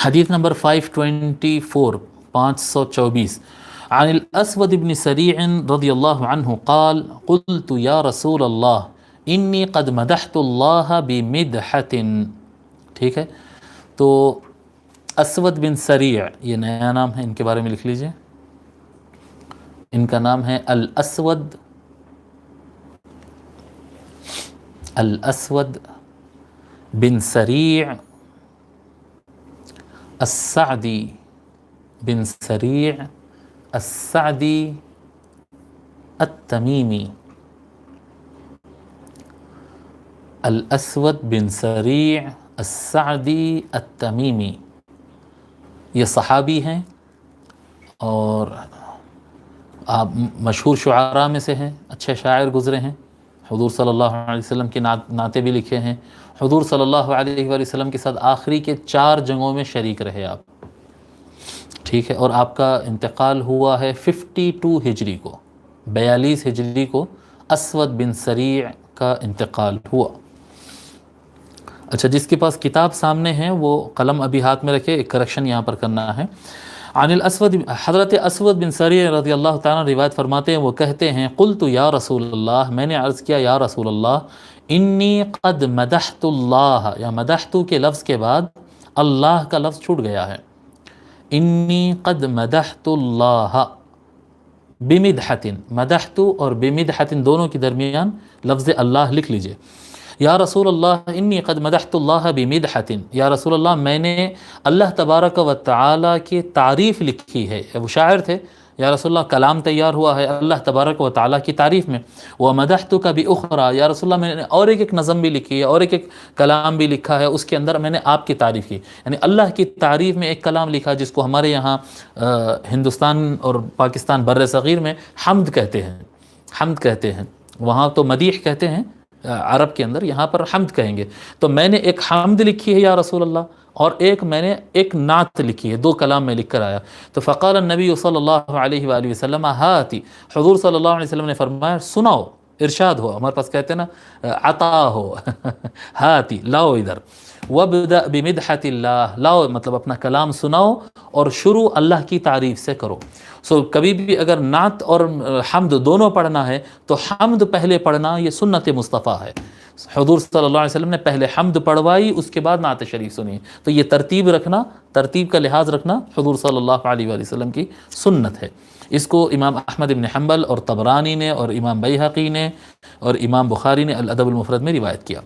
حدیث نمبر 524 524 عن الاسود بن سریع رضی اللہ عنہ قال قلت یا رسول اللہ انی قد مدحت اللہ بمدحۃ. ٹھیک ہے، تو اسود بن سریع یہ نیا نام ہے، ان کے بارے میں لکھ لیجئے. ان کا نام ہے الاسود بن سریع السعدی بن سریع السعدی التمیمی. الاسود بن سریع السعدی التمیمی یہ صحابی ہیں اور آپ مشہور شعراء میں سے ہیں، اچھے شاعر گزرے ہیں، حضور صلی اللہ علیہ وسلم کی نعتیں بھی لکھے ہیں. حضور صلی اللہ علیہ وآلہ وسلم کے ساتھ آخری کے 4 جنگوں میں شریک رہے آپ. ٹھیک ہے، اور آپ کا انتقال ہوا ہے 52 ہجری کو، 42 ہجری کو اسود بن سریع کا انتقال ہوا. اچھا، جس کے پاس کتاب سامنے ہے وہ قلم ابھی ہاتھ میں رکھے، ایک کریکشن یہاں پر کرنا ہے. عن الاسود، حضرت اسود بن سریع رضی اللہ تعالیٰ روایت فرماتے ہیں، وہ کہتے ہیں قلت یا رسول اللہ، میں نے عرض کیا یا رسول اللہ، انی قد مدحت اللہ، یا مدحت کے لفظ کے بعد اللہ کا لفظ چھوٹ گیا ہے. انی قد مدحت اللہ بمدحۃ، مدحت اور بمدحۃ دونوں کے درمیان لفظ اللہ لکھ لیجئے. یا رسول اللہ انی قد مدحت اللہ بمدحۃ، یا رسول اللہ میں نے اللہ تبارک و تعالیٰ کی تعریف لکھی ہے. وہ شاعر تھے، یا رسول اللہ کلام تیار ہوا ہے اللہ تبارک و تعالیٰ کی تعریف میں. وَمَدَحْتُكَ بِأُخْرَى، یا رسول اللہ میں نے اور ایک نظم بھی لکھی ہے اور ایک کلام بھی لکھا ہے، اس کے اندر میں نے آپ کی تعریف کی. یعنی اللہ کی تعریف میں ایک کلام لکھا جس کو ہمارے یہاں ہندوستان اور پاکستان بر صغیر میں حمد کہتے ہیں، حمد کہتے ہیں. وہاں تو مدیح کہتے ہیں عرب کے اندر، یہاں پر حمد کہیں گے. تو میں نے ایک حمد لکھی ہے یا رسول اللہ، اور میں نے ایک نعت لکھی ہے، 2 کلام میں لکھ کر آیا. تو فقال النبی صلی اللہ علیہ وآلہ وسلم ہاتی، حضور صلی اللہ علیہ وسلم نے فرمایا سناؤ، ارشاد ہو، ہمارے پاس کہتے ہیں نا عطا ہو ہاتی، لاؤ ادھر. وابدأ بمدحۃ اللہ، لاؤ مطلب اپنا کلام سناؤ اور شروع اللہ کی تعریف سے کرو. کبھی بھی اگر نعت اور حمد دونوں پڑھنا ہے تو حمد پہلے پڑھنا یہ سنت مصطفیٰ ہے. حضور صلی اللہ علیہ وسلم نے پہلے حمد پڑھوائی، اس کے بعد نعت شریف سنی. تو یہ ترتیب رکھنا، ترتیب کا لحاظ رکھنا حضور صلی اللہ علیہ وآلہ وسلم کی سنت ہے. اس کو امام احمد بن حنبل اور طبرانی نے اور امام بیہقی نے اور امام بخاری نے الادب المفرد میں روایت کیا.